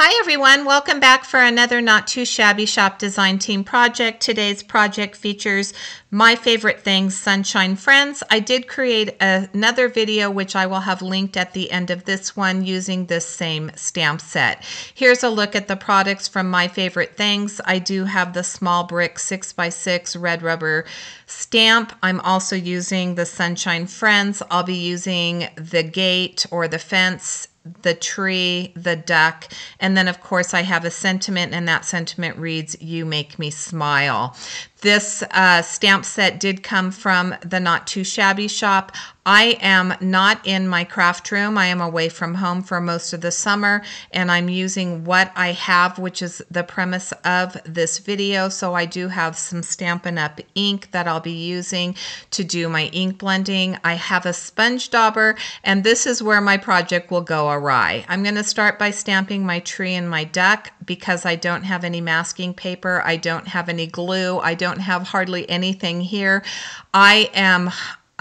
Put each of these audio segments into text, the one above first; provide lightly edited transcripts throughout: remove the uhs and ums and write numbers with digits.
Hi everyone, welcome back for another Not Too Shabby Shop Design Team project. Today's project features my favorite things, Sunshine Friends. I did create another video which I will have linked at the end of this one using this same stamp set. Here's a look at the products from my favorite things. I do have the small brick 6x6 red rubber stamp. I'm also using the Sunshine Friends. I'll be using the gate or the fence, the tree, the duck, and then of course I have a sentiment, and that sentiment reads, "You make me smile." This stamp set did come from the Not Too Shabby Shop. I am not in my craft room. I am away from home for most of the summer, and I'm using what I have, which is the premise of this video. So I do have some Stampin' Up! Ink that I'll be using to do my ink blending. I have a sponge dauber, and this is where my project will go awry. I'm going to start by stamping my tree and my duck because I don't have any masking paper. I don't have any glue. I don't have hardly anything here. I am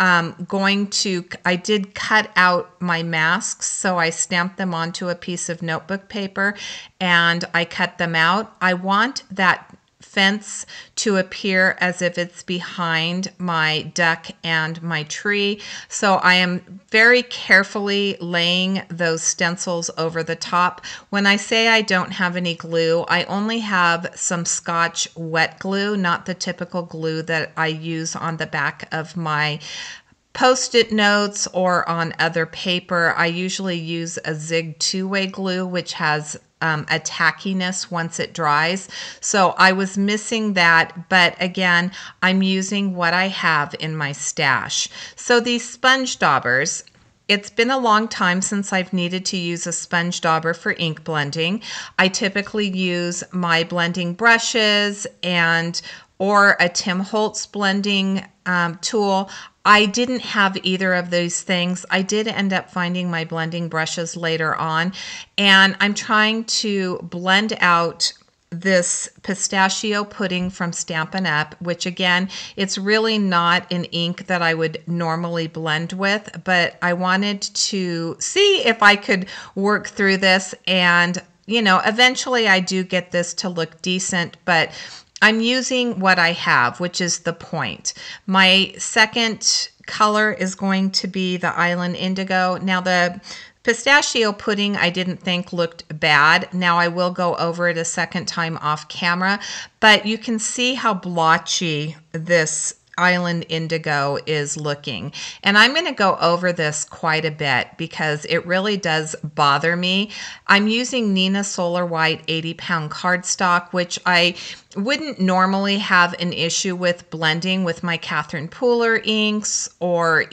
I did cut out my masks, so I stamped them onto a piece of notebook paper and I cut them out. I want that fence to appear as if it's behind my duck and my tree. So I am very carefully laying those stencils over the top. When I say I don't have any glue, I only have some Scotch wet glue, not the typical glue that I use on the back of my Post-it notes or on other paper. I usually use a Zig two-way glue, which has a tackiness once it dries. So I was missing that, but again, I'm using what I have in my stash. So these sponge daubers, it's been a long time since I've needed to use a sponge dauber for ink blending. I typically use my blending brushes or a Tim Holtz blending tool. I didn't have either of those things. I did end up finding my blending brushes later on, and I'm trying to blend out this pistachio pudding from Stampin' Up, which again, it's really not an ink that I would normally blend with, but I wanted to see if I could work through this, and eventually I do get this to look decent, but I'm using what I have, which is the point. My second color is going to be the Island Indigo. Now the pistachio pudding I didn't think looked bad. Now I will go over it a second time off camera, but you can see how blotchy this Island Indigo is looking. And I'm going to go over this quite a bit because it really does bother me. I'm using Neenah Solar White 80-pound cardstock, which I wouldn't normally have an issue with blending with my Catherine Pooler inks or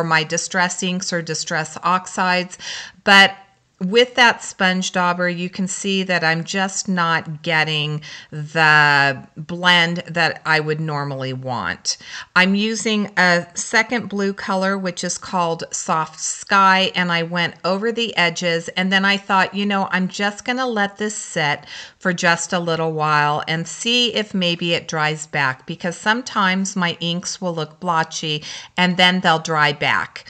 my Distress inks or Distress oxides. But with that sponge dauber, you can see that I'm just not getting the blend that I would normally want. I'm using a second blue color, which is called Soft Sky, and I went over the edges, and then I thought, I'm just going to let this sit for just a little while and see if maybe it dries back, because sometimes my inks will look blotchy and then they'll dry back.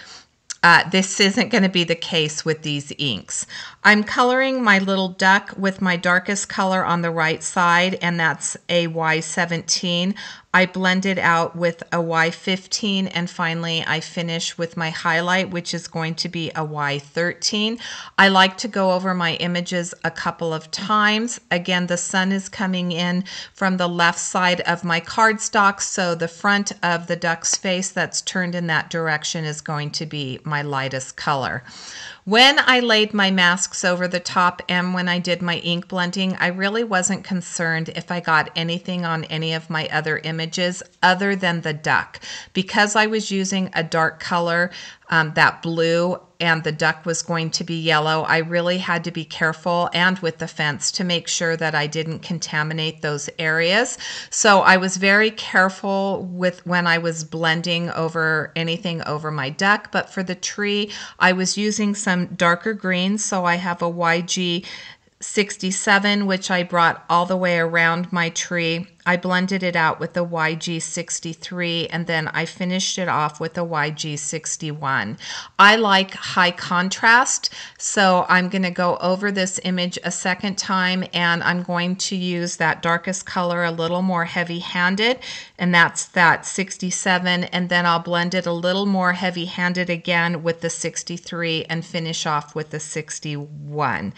This isn't going to be the case with these inks. I'm coloring my little duck with my darkest color on the right side, and that's a Y17. I blend it out with a Y15, and finally I finish with my highlight, which is going to be a Y13. I like to go over my images a couple of times. Again, the sun is coming in from the left side of my cardstock, so the front of the duck's face that's turned in that direction is going to be my lightest color. When I laid my masks over the top and when I did my ink blending, I really wasn't concerned if I got anything on any of my other images other than the duck. Because I was using a dark color, that blue, and the duck was going to be yellow, I really had to be careful, and with the fence, to make sure that I didn't contaminate those areas. So I was very careful with when I was blending over anything over my duck, but for the tree, I was using some darker greens, so I have a YG 67, which I brought all the way around my tree. I blended it out with the YG63, and then I finished it off with the YG61. I like high contrast, so I'm going to go over this image a second time, and I'm going to use that darkest color a little more heavy-handed, and that's that 67, and then I'll blend it a little more heavy-handed again with the 63 and finish off with the 61.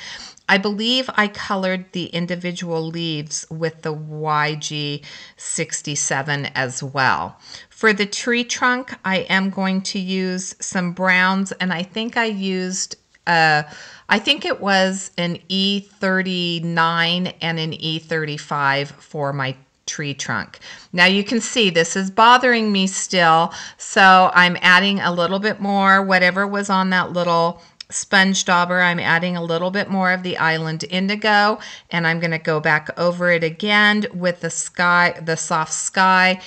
I believe I colored the individual leaves with the YG67 as well. For the tree trunk, I am going to use some browns, and I think I used, I think it was an E39 and an E35 for my tree trunk. Now you can see this is bothering me still, so I'm adding a little bit more, whatever was on that little sponge dauber, I'm adding a little bit more of the Island Indigo, and I'm going to go back over it again with the sky, the soft sky.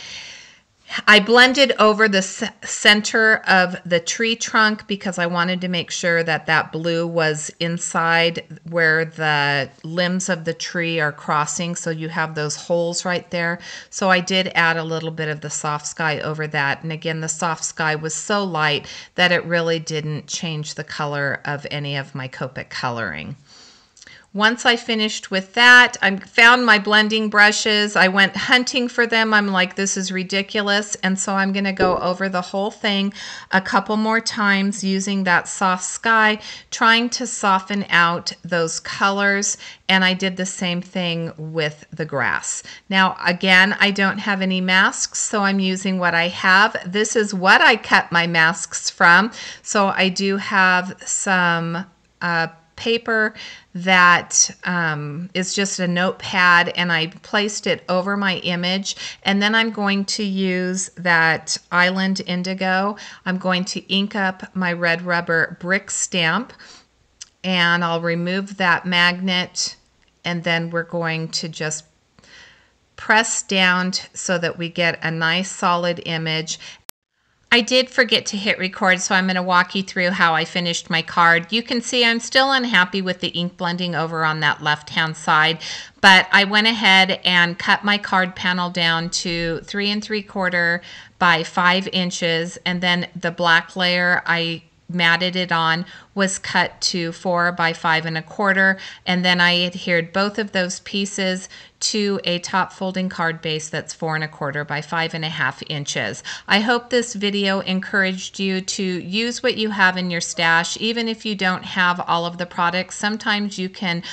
I blended over the center of the tree trunk because I wanted to make sure that that blue was inside where the limbs of the tree are crossing, so you have those holes right there. So I did add a little bit of the soft sky over that, and again, the soft sky was so light that it really didn't change the color of any of my Copic coloring. Once I finished with that, I found my blending brushes. I went hunting for them. I'm like, this is ridiculous. And so I'm going to go over the whole thing a couple more times using that soft sky, trying to soften out those colors. And I did the same thing with the grass. Now, again, I don't have any masks, so I'm using what I have. This is what I cut my masks from. So I do have some paper that is just a notepad, and I placed it over my image, and then I'm going to use that Island Indigo. I'm going to ink up my red rubber brick stamp, and I'll remove that magnet, and then we're going to just press down so that we get a nice solid image. I did forget to hit record, so I'm going to walk you through how I finished my card. You can see I'm still unhappy with the ink blending over on that left-hand side, but I went ahead and cut my card panel down to 3 3/4 by 5 inches, and then the black layer I matted it on was cut to 4 by 5 1/4, and then I adhered both of those pieces to a top folding card base that's 4 1/4 by 5 1/2 inches. I hope this video encouraged you to use what you have in your stash. Even if you don't have all of the products, sometimes you can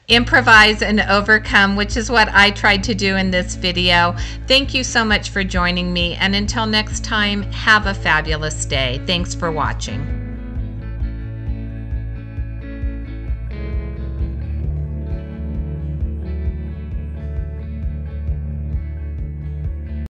improvise and overcome, which is what I tried to do in this video. Thank you so much for joining me, and until next time, have a fabulous day. Thanks for watching.